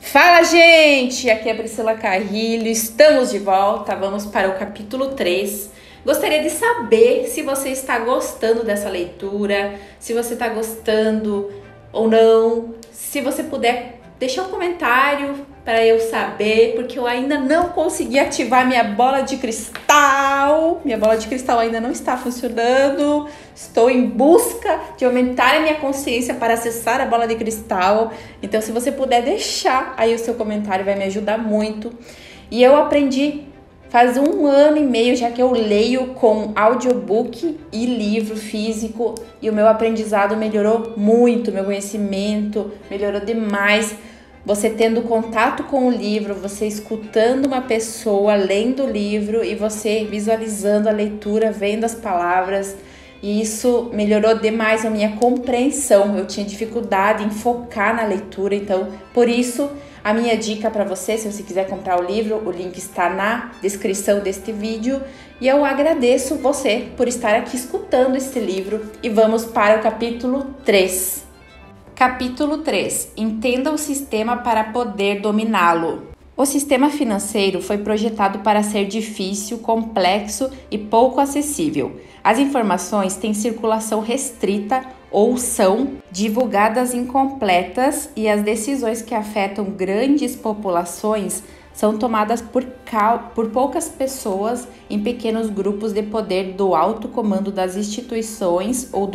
Fala, gente! Aqui é a Priscila Carrilho, estamos de volta, vamos para o capítulo 3. Gostaria de saber se você está gostando dessa leitura, se você está gostando ou não. Se você puder deixar um comentário para eu saber, porque eu ainda não consegui ativar minha bola de cristal. Minha bola de cristal ainda não está funcionando. Estou em busca de aumentar a minha consciência para acessar a bola de cristal. Então, se você puder deixar aí o seu comentário, vai me ajudar muito. E eu aprendi faz 1 ano e meio já que eu leio com audiobook e livro físico. E o meu aprendizado melhorou muito, meu conhecimento melhorou demais. Você tendo contato com o livro, você escutando uma pessoa lendo o livro e você visualizando a leitura, vendo as palavras. E isso melhorou demais a minha compreensão. Eu tinha dificuldade em focar na leitura, então por isso a minha dica para você, se você quiser comprar o livro, o link está na descrição deste vídeo. E eu agradeço você por estar aqui escutando este livro. E vamos para o capítulo 3. Capítulo 3. Entenda o sistema para poder dominá-lo. O sistema financeiro foi projetado para ser difícil, complexo e pouco acessível. As informações têm circulação restrita ou são divulgadas incompletas e as decisões que afetam grandes populações são tomadas por poucas pessoas em pequenos grupos de poder do alto comando das instituições ou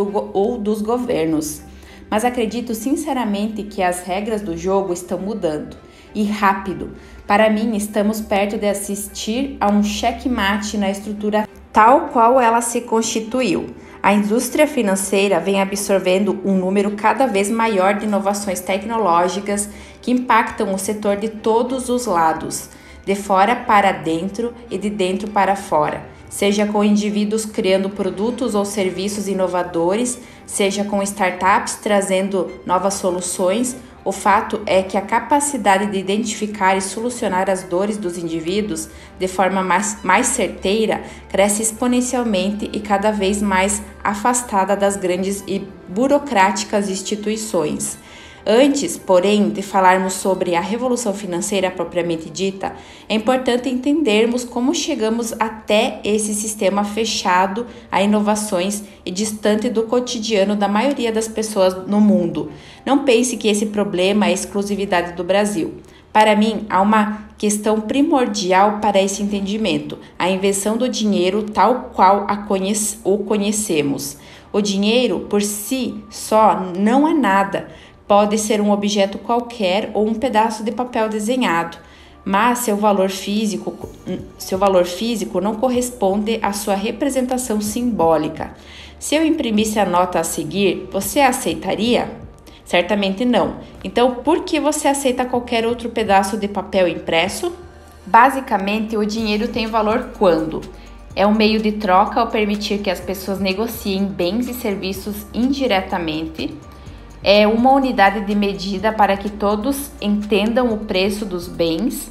dos governos. Mas acredito sinceramente que as regras do jogo estão mudando, e rápido. Para mim, estamos perto de assistir a um checkmate na estrutura tal qual ela se constituiu. A indústria financeira vem absorvendo um número cada vez maior de inovações tecnológicas que impactam o setor de todos os lados, de fora para dentro e de dentro para fora. Seja com indivíduos criando produtos ou serviços inovadores, seja com startups trazendo novas soluções, o fato é que a capacidade de identificar e solucionar as dores dos indivíduos de forma mais certeira cresce exponencialmente e cada vez mais afastada das grandes e burocráticas instituições. Antes, porém, de falarmos sobre a revolução financeira propriamente dita, é importante entendermos como chegamos até esse sistema fechado a inovações e distante do cotidiano da maioria das pessoas no mundo. Não pense que esse problema é exclusividade do Brasil. Para mim, há uma questão primordial para esse entendimento: a invenção do dinheiro tal qual o conhecemos. O dinheiro, por si só, não é nada. Pode ser um objeto qualquer ou um pedaço de papel desenhado, mas seu valor físico não corresponde à sua representação simbólica. Se eu imprimisse a nota a seguir, você a aceitaria? Certamente não. Então, por que você aceita qualquer outro pedaço de papel impresso? Basicamente, o dinheiro tem valor quando é um meio de troca ao permitir que as pessoas negociem bens e serviços indiretamente. É uma unidade de medida para que todos entendam o preço dos bens.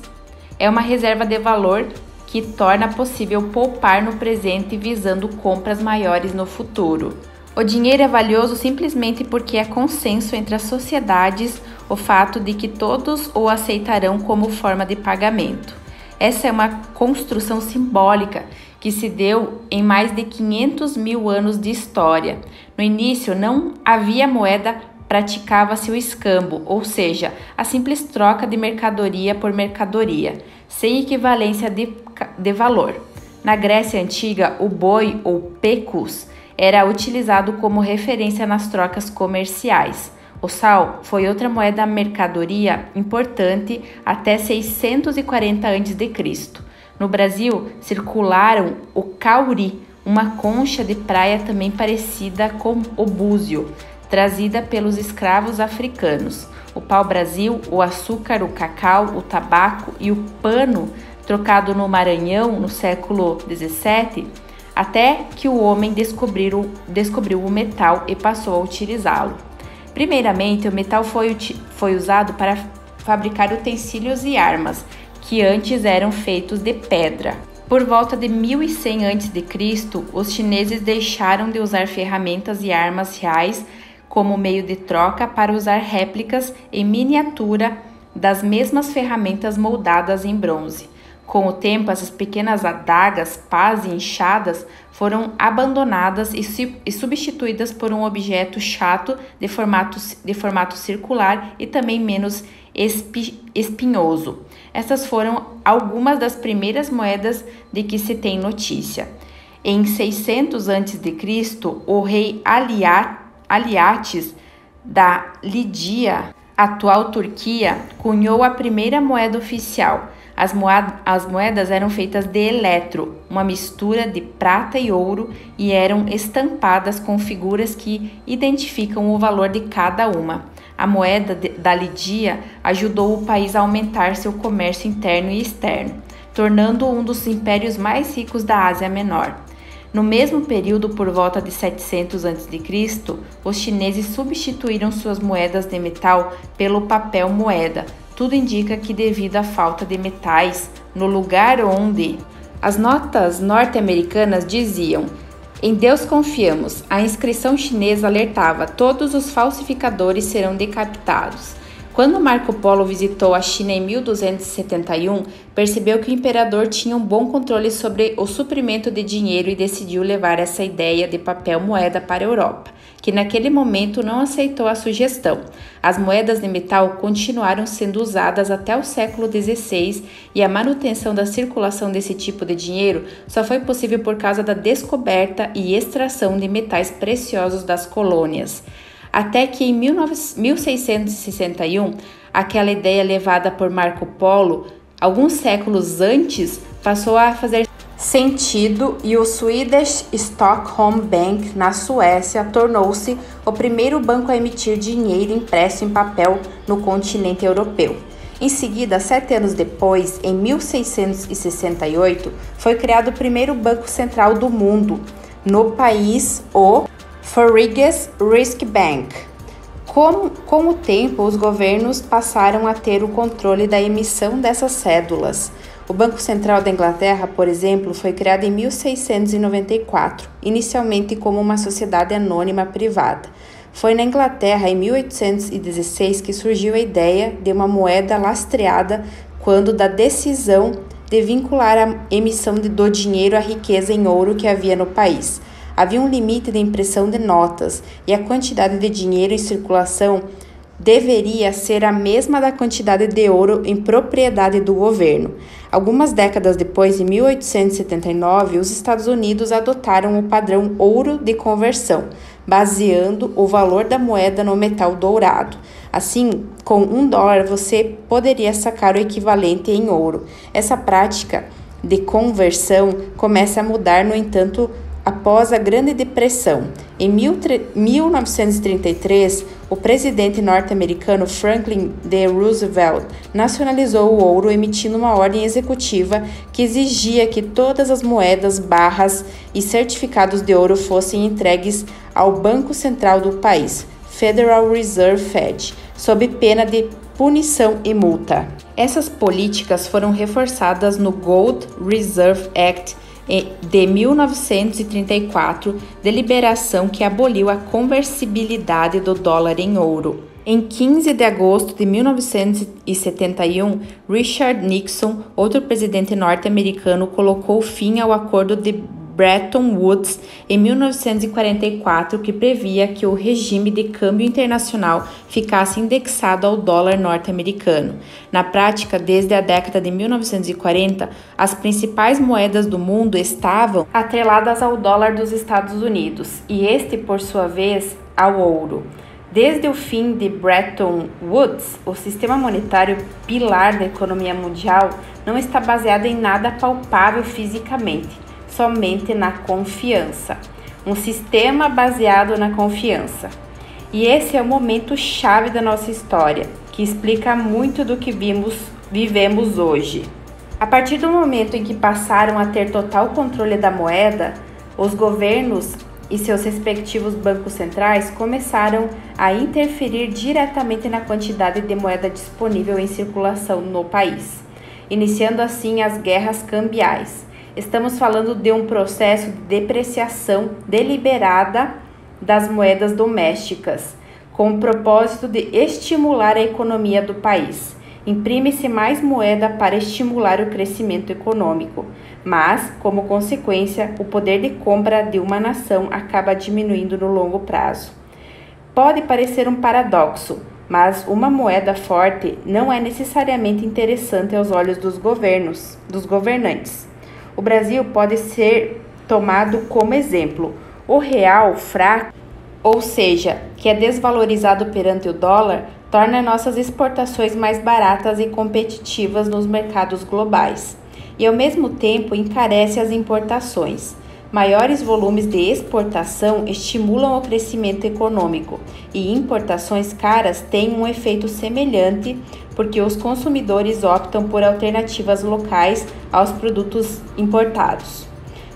É uma reserva de valor que torna possível poupar no presente visando compras maiores no futuro. O dinheiro é valioso simplesmente porque é consenso entre as sociedades o fato de que todos o aceitarão como forma de pagamento. Essa é uma construção simbólica que se deu em mais de 500 mil anos de história. No início não havia moeda, praticava-se o escambo, ou seja, a simples troca de mercadoria por mercadoria, sem equivalência de valor. Na Grécia Antiga, o boi, ou pecus, era utilizado como referência nas trocas comerciais. O sal foi outra moeda mercadoria importante até 640 a.C. No Brasil, circularam o cauri, uma concha de praia também parecida com o búzio, trazida pelos escravos africanos. O pau-brasil, o açúcar, o cacau, o tabaco e o pano trocado no Maranhão no século XVII, até que o homem descobriu o metal e passou a utilizá-lo. Primeiramente, o metal foi usado para fabricar utensílios e armas, que antes eram feitos de pedra. Por volta de 1100 a.C., os chineses deixaram de usar ferramentas e armas reais como meio de troca para usar réplicas em miniatura das mesmas ferramentas moldadas em bronze. Com o tempo, essas pequenas adagas, pás e enxadas foram abandonadas e substituídas por um objeto chato de formato circular e também menos espinhoso. Essas foram algumas das primeiras moedas de que se tem notícia. Em 600 a.C., o rei Aliates da Lídia, atual Turquia, cunhou a primeira moeda oficial. As moedas eram feitas de eletro, uma mistura de prata e ouro, e eram estampadas com figuras que identificam o valor de cada uma. A moeda da Lídia ajudou o país a aumentar seu comércio interno e externo, tornando-o um dos impérios mais ricos da Ásia Menor. No mesmo período, por volta de 700 a.C., os chineses substituíram suas moedas de metal pelo papel moeda. Tudo indica que, devido à falta de metais no lugar onde as notas norte-americanas diziam "Em Deus confiamos", a inscrição chinesa alertava: "Todos os falsificadores serão decapitados". Quando Marco Polo visitou a China em 1271, percebeu que o imperador tinha um bom controle sobre o suprimento de dinheiro e decidiu levar essa ideia de papel moeda para a Europa, que naquele momento não aceitou a sugestão. As moedas de metal continuaram sendo usadas até o século XVI e a manutenção da circulação desse tipo de dinheiro só foi possível por causa da descoberta e extração de metais preciosos das colônias. Até que em 1661, aquela ideia levada por Marco Polo, alguns séculos antes, passou a fazer sentido e o Swedish Stockholm Bank, na Suécia, tornou-se o primeiro banco a emitir dinheiro impresso em papel no continente europeu. Em seguida, 7 anos depois, em 1668, foi criado o primeiro banco central do mundo, no país, o Foreign Risk Bank. Com o tempo, os governos passaram a ter o controle da emissão dessas cédulas. O Banco Central da Inglaterra, por exemplo, foi criado em 1694, inicialmente como uma sociedade anônima privada. Foi na Inglaterra, em 1816, que surgiu a ideia de uma moeda lastreada quando da decisão de vincular a emissão do dinheiro à riqueza em ouro que havia no país. Havia um limite de impressão de notas e a quantidade de dinheiro em circulação deveria ser a mesma da quantidade de ouro em propriedade do governo. Algumas décadas depois, em 1879, os Estados Unidos adotaram o padrão ouro de conversão, baseando o valor da moeda no metal dourado. Assim, com $1 você poderia sacar o equivalente em ouro. Essa prática de conversão começa a mudar, no entanto, após a Grande Depressão. Em 1933, o presidente norte-americano Franklin D. Roosevelt nacionalizou o ouro, emitindo uma ordem executiva que exigia que todas as moedas, barras e certificados de ouro fossem entregues ao Banco Central do país, Federal Reserve Fed, sob pena de punição e multa. Essas políticas foram reforçadas no Gold Reserve Act de 1934, deliberação que aboliu a conversibilidade do dólar em ouro. Em 15 de agosto de 1971, Richard Nixon, outro presidente norte-americano, colocou fim ao acordo de Bretton Woods em 1944, que previa que o regime de câmbio internacional ficasse indexado ao dólar norte-americano. Na prática, desde a década de 1940, as principais moedas do mundo estavam atreladas ao dólar dos Estados Unidos e este, por sua vez, ao ouro. Desde o fim de Bretton Woods, o sistema monetário, pilar da economia mundial, não está baseado em nada palpável fisicamente, somente na confiança. Um sistema baseado na confiança. E esse é o momento chave da nossa história, que explica muito do que vivemos hoje. A partir do momento em que passaram a ter total controle da moeda, os governos e seus respectivos bancos centrais começaram a interferir diretamente na quantidade de moeda disponível em circulação no país, iniciando assim as guerras cambiais. Estamos falando de um processo de depreciação deliberada das moedas domésticas, com o propósito de estimular a economia do país. Imprime-se mais moeda para estimular o crescimento econômico, mas, como consequência, o poder de compra de uma nação acaba diminuindo no longo prazo. Pode parecer um paradoxo, mas uma moeda forte não é necessariamente interessante aos olhos dos governantes. O Brasil pode ser tomado como exemplo. O real fraco, ou seja, que é desvalorizado perante o dólar, torna nossas exportações mais baratas e competitivas nos mercados globais, e ao mesmo tempo encarece as importações. Maiores volumes de exportação estimulam o crescimento econômico, e importações caras têm um efeito semelhante, porque os consumidores optam por alternativas locais aos produtos importados.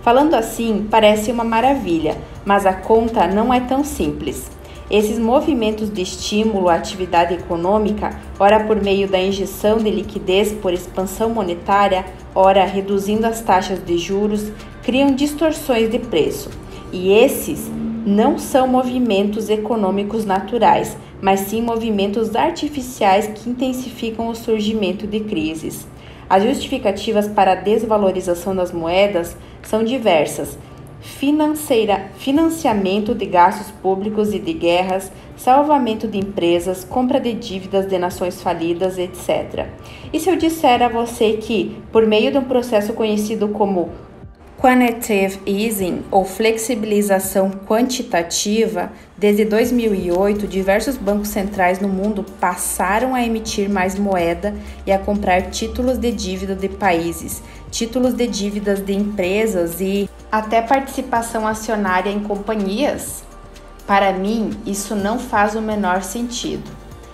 Falando assim, parece uma maravilha, mas a conta não é tão simples. Esses movimentos de estímulo à atividade econômica, ora por meio da injeção de liquidez por expansão monetária, ora reduzindo as taxas de juros, criam distorções de preço. E esses não são movimentos econômicos naturais, mas sim movimentos artificiais que intensificam o surgimento de crises. As justificativas para a desvalorização das moedas são diversas: financiamento de gastos públicos e de guerras, salvamento de empresas, compra de dívidas de nações falidas, etc. E se eu disser a você que, por meio de um processo conhecido como Quantitative Easing ou flexibilização quantitativa, desde 2008, diversos bancos centrais no mundo passaram a emitir mais moeda e a comprar títulos de dívida de países, títulos de dívidas de empresas e até participação acionária em companhias? Para mim, isso não faz o menor sentido.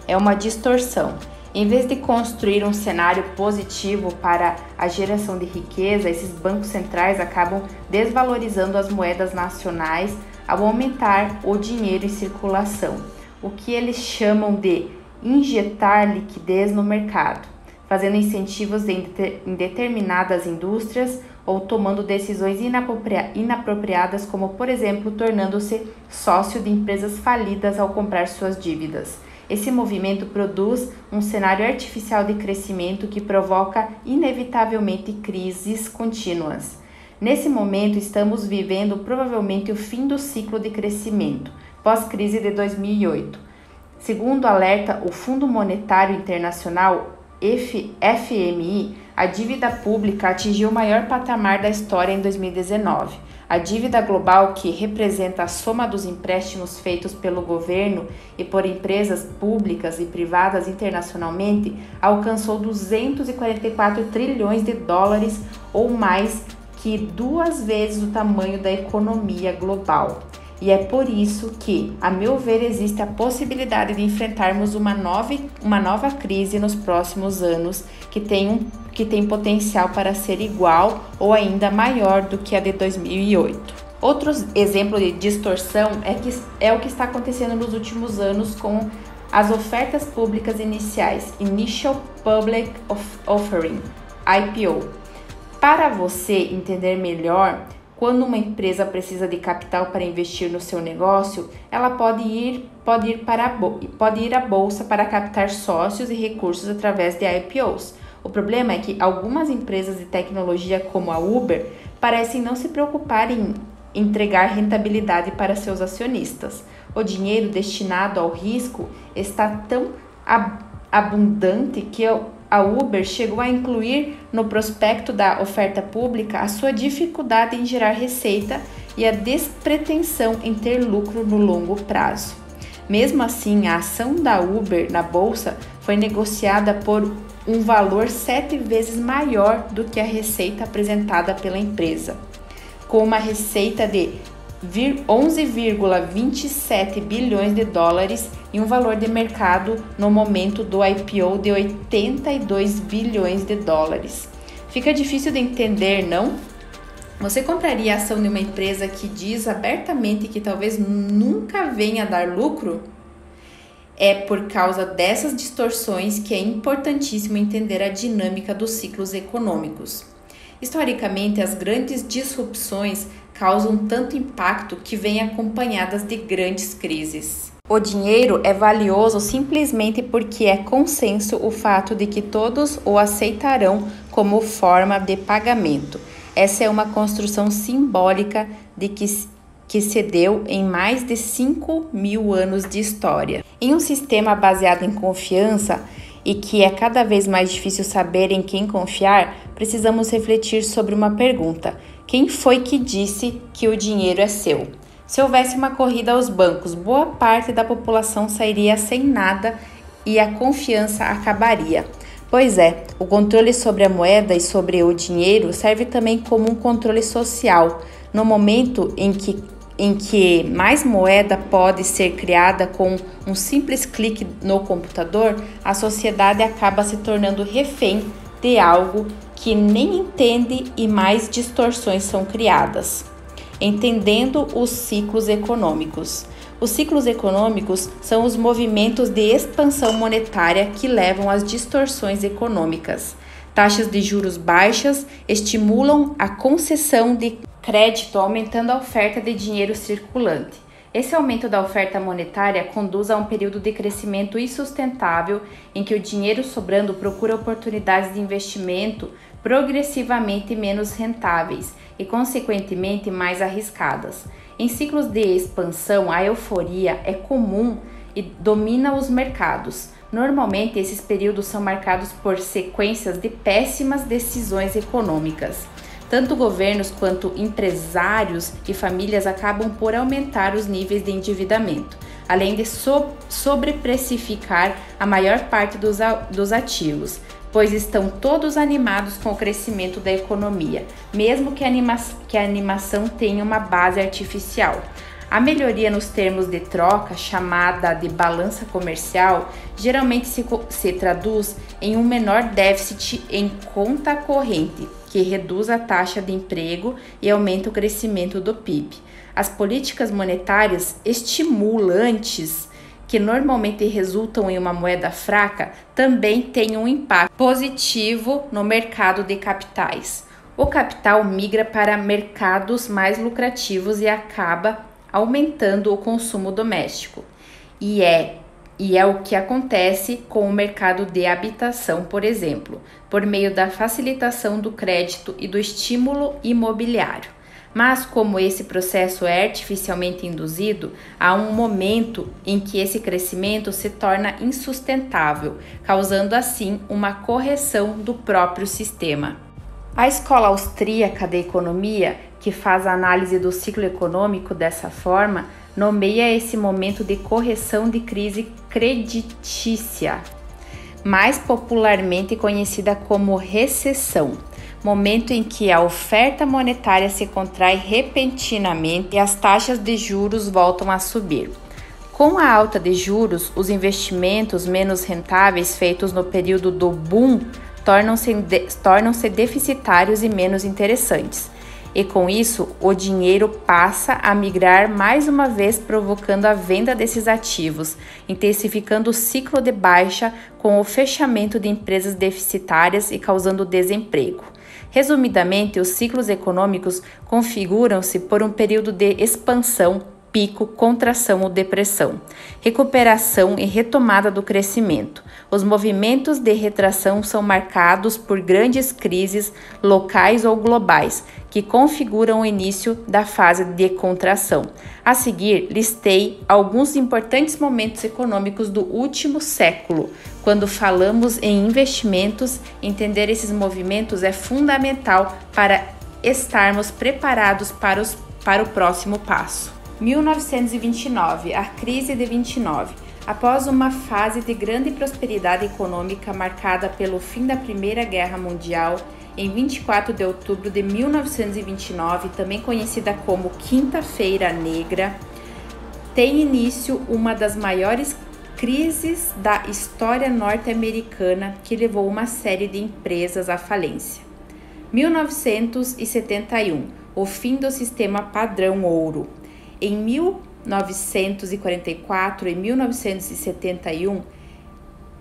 É uma distorção. Em vez de construir um cenário positivo para a geração de riqueza, esses bancos centrais acabam desvalorizando as moedas nacionais ao aumentar o dinheiro em circulação, o que eles chamam de injetar liquidez no mercado, fazendo incentivos em determinadas indústrias ou tomando decisões inapropriadas, como, por exemplo, tornando-se sócio de empresas falidas ao comprar suas dívidas. Esse movimento produz um cenário artificial de crescimento que provoca inevitavelmente crises contínuas. Nesse momento, estamos vivendo provavelmente o fim do ciclo de crescimento, pós-crise de 2008. Segundo alerta o Fundo Monetário Internacional, FMI, a dívida pública atingiu o maior patamar da história em 2019. A dívida global, que representa a soma dos empréstimos feitos pelo governo e por empresas públicas e privadas internacionalmente, alcançou 244 trilhões de dólares, ou mais que 2 vezes o tamanho da economia global. E é por isso que, a meu ver, existe a possibilidade de enfrentarmos uma nova crise nos próximos anos que tem potencial para ser igual ou ainda maior do que a de 2008. Outro exemplo de distorção é o que está acontecendo nos últimos anos com as ofertas públicas iniciais, Initial Public Offering, IPO. Para você entender melhor, quando uma empresa precisa de capital para investir no seu negócio, ela pode ir à bolsa para captar sócios e recursos através de IPOs. O problema é que algumas empresas de tecnologia, como a Uber, parecem não se preocupar em entregar rentabilidade para seus acionistas. O dinheiro destinado ao risco está tão abundante que a Uber chegou a incluir no prospecto da oferta pública a sua dificuldade em gerar receita e a despretensão em ter lucro no longo prazo. Mesmo assim, a ação da Uber na bolsa foi negociada por um valor 7 vezes maior do que a receita apresentada pela empresa, com uma receita de 11,27 bilhões de dólares e um valor de mercado no momento do IPO de 82 bilhões de dólares. Fica difícil de entender, não? Você compraria a ação de uma empresa que diz abertamente que talvez nunca venha a dar lucro? É por causa dessas distorções que é importantíssimo entender a dinâmica dos ciclos econômicos. Historicamente, as grandes disrupções causam tanto impacto que vêm acompanhadas de grandes crises. O dinheiro é valioso simplesmente porque é consenso o fato de que todos o aceitarão como forma de pagamento. Essa é uma construção simbólica que se deu em mais de 5.000 anos de história. Em um sistema baseado em confiança e que é cada vez mais difícil saber em quem confiar, precisamos refletir sobre uma pergunta: quem foi que disse que o dinheiro é seu? Se houvesse uma corrida aos bancos, boa parte da população sairia sem nada e a confiança acabaria. Pois é, o controle sobre a moeda e sobre o dinheiro serve também como um controle social. No momento em que mais moeda pode ser criada com um simples clique no computador, a sociedade acaba se tornando refém de algo que nem entende e mais distorções são criadas. Entendendo os ciclos econômicos. Os ciclos econômicos são os movimentos de expansão monetária que levam às distorções econômicas. Taxas de juros baixas estimulam a concessão de crédito, aumentando a oferta de dinheiro circulante. Esse aumento da oferta monetária conduz a um período de crescimento insustentável em que o dinheiro sobrando procura oportunidades de investimento progressivamente menos rentáveis e, consequentemente, mais arriscadas. Em ciclos de expansão, a euforia é comum e domina os mercados. Normalmente, esses períodos são marcados por sequências de péssimas decisões econômicas. Tanto governos quanto empresários e famílias acabam por aumentar os níveis de endividamento, além de sobreprecificar a maior parte dos ativos, pois estão todos animados com o crescimento da economia, mesmo que a animação tenha uma base artificial. A melhoria nos termos de troca, chamada de balança comercial, geralmente se traduz em um menor déficit em conta corrente, que reduz a taxa de emprego e aumenta o crescimento do PIB. As políticas monetárias estimulantes, que normalmente resultam em uma moeda fraca, também têm um impacto positivo no mercado de capitais. O capital migra para mercados mais lucrativos e acaba aumentando o consumo doméstico. E é o que acontece com o mercado de habitação, por exemplo, por meio da facilitação do crédito e do estímulo imobiliário. Mas como esse processo é artificialmente induzido, há um momento em que esse crescimento se torna insustentável, causando assim uma correção do próprio sistema. A escola austríaca de economia, que faz a análise do ciclo econômico dessa forma, nomeia esse momento de correção de crise creditícia, mais popularmente conhecida como recessão, momento em que a oferta monetária se contrai repentinamente e as taxas de juros voltam a subir. Com a alta de juros, os investimentos menos rentáveis feitos no período do boom tornam-se deficitários e menos interessantes. E com isso, o dinheiro passa a migrar mais uma vez, provocando a venda desses ativos, intensificando o ciclo de baixa com o fechamento de empresas deficitárias e causando desemprego. Resumidamente, os ciclos econômicos configuram-se por um período de expansão, pico, contração ou depressão, recuperação e retomada do crescimento. Os movimentos de retração são marcados por grandes crises locais ou globais, que configuram o início da fase de contração. A seguir, listei alguns importantes momentos econômicos do último século. Quando falamos em investimentos, entender esses movimentos é fundamental para estarmos preparados para o próximo passo. 1929, a crise de 29. Após uma fase de grande prosperidade econômica marcada pelo fim da Primeira Guerra Mundial, em 24 de outubro de 1929, também conhecida como Quinta-feira Negra, tem início uma das maiores crises da história norte-americana que levou uma série de empresas à falência. 1971, o fim do sistema padrão ouro. Em 1944 e 1971,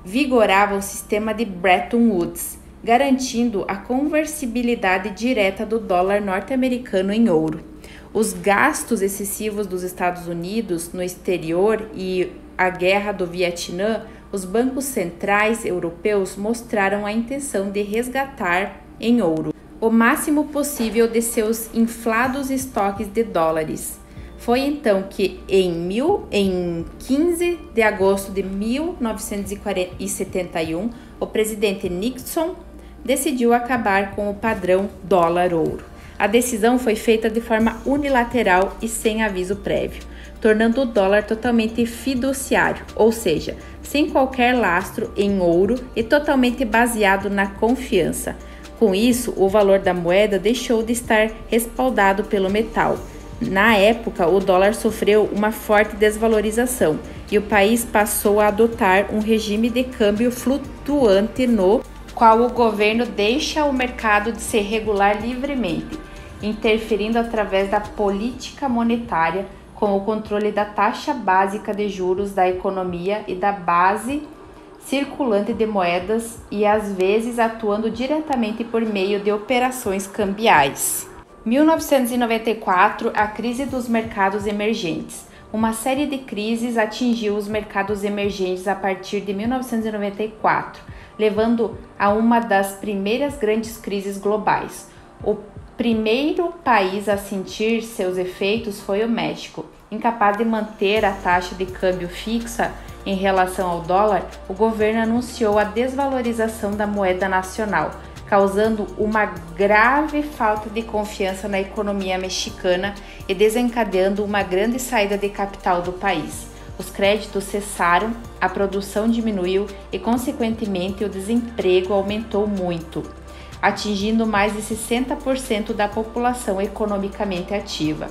vigorava o sistema de Bretton Woods, garantindo a conversibilidade direta do dólar norte-americano em ouro. Os gastos excessivos dos Estados Unidos no exterior e a guerra do Vietnã, os bancos centrais europeus mostraram a intenção de resgatar em ouro o máximo possível de seus inflados estoques de dólares. Foi então que, em 15 de agosto de 1971, o presidente Nixon decidiu acabar com o padrão dólar-ouro. A decisão foi feita de forma unilateral e sem aviso prévio, tornando o dólar totalmente fiduciário, ou seja, sem qualquer lastro em ouro e totalmente baseado na confiança. Com isso, o valor da moeda deixou de estar respaldado pelo metal. Na época, o dólar sofreu uma forte desvalorização e o país passou a adotar um regime de câmbio flutuante no qual o governo deixa o mercado de se regular livremente, interferindo através da política monetária com o controle da taxa básica de juros da economia e da base circulante de moedas e às vezes atuando diretamente por meio de operações cambiais. 1994, a crise dos mercados emergentes. Uma série de crises atingiu os mercados emergentes a partir de 1994, levando a uma das primeiras grandes crises globais. O primeiro país a sentir seus efeitos foi o México. Incapaz de manter a taxa de câmbio fixa em relação ao dólar, o governo anunciou a desvalorização da moeda nacional, causando uma grave falta de confiança na economia mexicana e desencadeando uma grande saída de capital do país. Os créditos cessaram, a produção diminuiu e, consequentemente, o desemprego aumentou muito, atingindo mais de 60% da população economicamente ativa.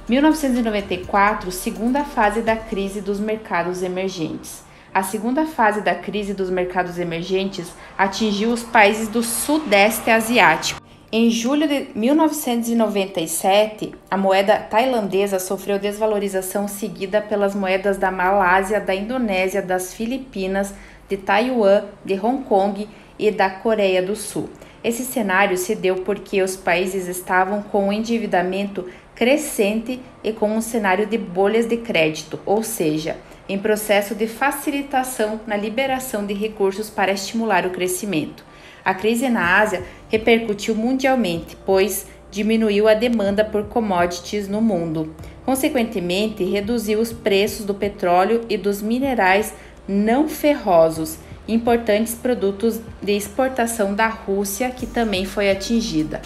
1994, segunda fase da crise dos mercados emergentes. A segunda fase da crise dos mercados emergentes atingiu os países do Sudeste Asiático. Em julho de 1997, a moeda tailandesa sofreu desvalorização seguida pelas moedas da Malásia, da Indonésia, das Filipinas, de Taiwan, de Hong Kong e da Coreia do Sul. Esse cenário se deu porque os países estavam com um endividamento crescente e com um cenário de bolhas de crédito, ou seja, em processo de facilitação na liberação de recursos para estimular o crescimento. A crise na Ásia repercutiu mundialmente, pois diminuiu a demanda por commodities no mundo. Consequentemente, reduziu os preços do petróleo e dos minerais não ferrosos, importantes produtos de exportação da Rússia, que também foi atingida.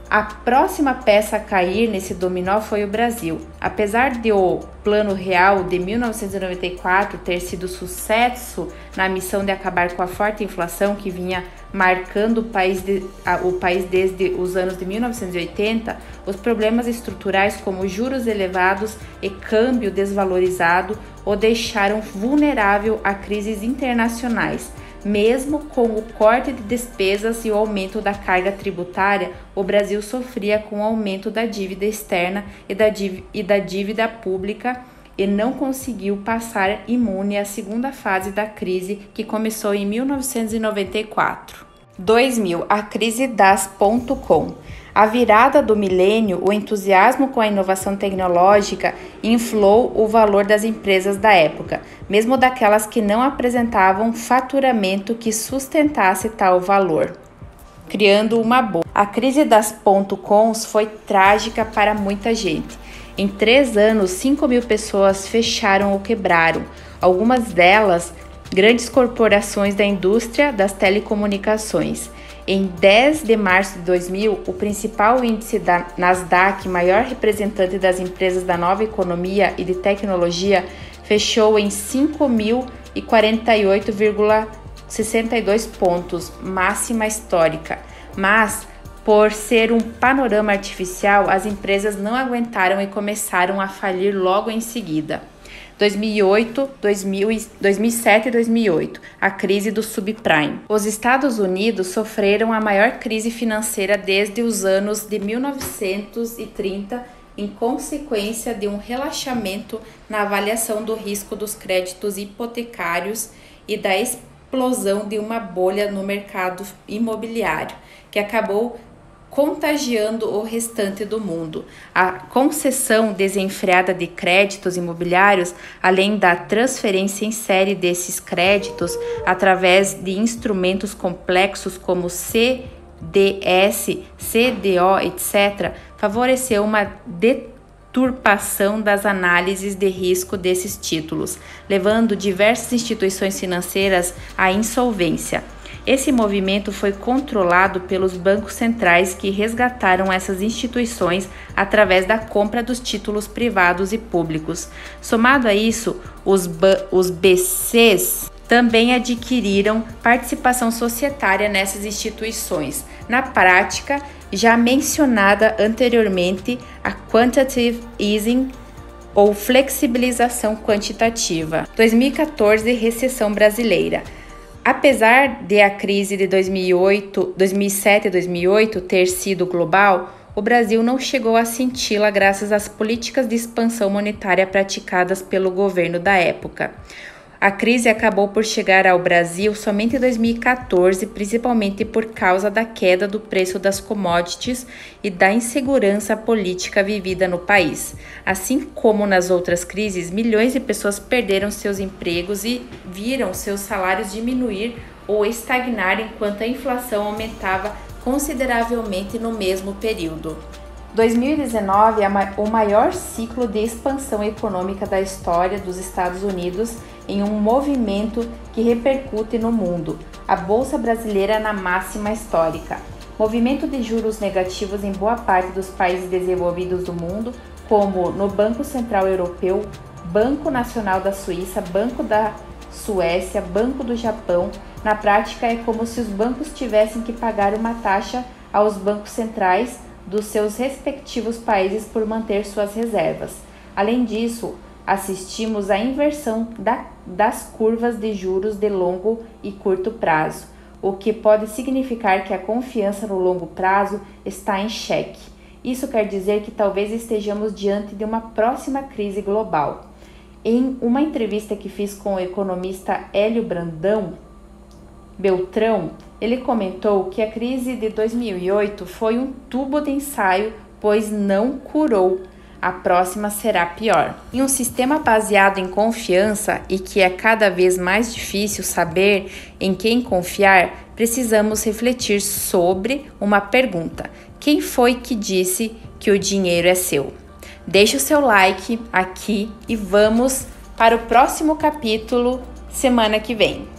A próxima peça a cair nesse dominó foi o Brasil. Apesar de o Plano Real de 1994 ter sido sucesso na missão de acabar com a forte inflação que vinha marcando o país desde os anos de 1980, os problemas estruturais como juros elevados e câmbio desvalorizado o deixaram vulnerável a crises internacionais. Mesmo com o corte de despesas e o aumento da carga tributária, o Brasil sofria com o aumento da dívida externa e da dívida pública e não conseguiu passar imune à segunda fase da crise, que começou em 1994. 2000, a crise das .com. A virada do milênio, o entusiasmo com a inovação tecnológica inflou o valor das empresas da época, mesmo daquelas que não apresentavam faturamento que sustentasse tal valor, criando uma bolha. A crise das .coms foi trágica para muita gente. Em 3 anos, 5.000 pessoas fecharam ou quebraram, algumas delas grandes corporações da indústria das telecomunicações. Em 10 de março de 2000, o principal índice da Nasdaq, maior representante das empresas da nova economia e de tecnologia, fechou em 5.048,62 pontos, máxima histórica. Mas, por ser um panorama artificial, as empresas não aguentaram e começaram a falir logo em seguida. 2007 e 2008, a crise do subprime. Os Estados Unidos sofreram a maior crise financeira desde os anos de 1930, em consequência de um relaxamento na avaliação do risco dos créditos hipotecários e da explosão de uma bolha no mercado imobiliário, que acabou contagiando o restante do mundo. A concessão desenfreada de créditos imobiliários, além da transferência em série desses créditos através de instrumentos complexos como CDS, CDO, etc., favoreceu uma deturpação das análises de risco desses títulos, levando diversas instituições financeiras à insolvência. Esse movimento foi controlado pelos bancos centrais que resgataram essas instituições através da compra dos títulos privados e públicos. Somado a isso, os BCs também adquiriram participação societária nessas instituições. Na prática, já mencionada anteriormente, a quantitative easing ou flexibilização quantitativa. 2014, recessão brasileira. Apesar de a crise de 2007 e 2008 ter sido global, o Brasil não chegou a senti-la graças às políticas de expansão monetária praticadas pelo governo da época. A crise acabou por chegar ao Brasil somente em 2014, principalmente por causa da queda do preço das commodities e da insegurança política vivida no país. Assim como nas outras crises, milhões de pessoas perderam seus empregos e viram seus salários diminuir ou estagnar enquanto a inflação aumentava consideravelmente no mesmo período. 2019 é o maior ciclo de expansão econômica da história dos Estados Unidos em um movimento que repercute no mundo. A Bolsa Brasileira na máxima histórica. Movimento de juros negativos em boa parte dos países desenvolvidos do mundo, como no Banco Central Europeu, Banco Nacional da Suíça, Banco da Suécia, Banco do Japão. Na prática, é como se os bancos tivessem que pagar uma taxa aos bancos centrais dos seus respectivos países por manter suas reservas. Além disso, assistimos à inversão das curvas de juros de longo e curto prazo, o que pode significar que a confiança no longo prazo está em xeque. Isso quer dizer que talvez estejamos diante de uma próxima crise global. Em uma entrevista que fiz com o economista Hélio Beltrão, ele comentou que a crise de 2008 foi um tubo de ensaio, pois não curou. A próxima será pior. Em um sistema baseado em confiança e que é cada vez mais difícil saber em quem confiar, precisamos refletir sobre uma pergunta: quem foi que disse que o dinheiro é seu? Deixe o seu like aqui e vamos para o próximo capítulo semana que vem.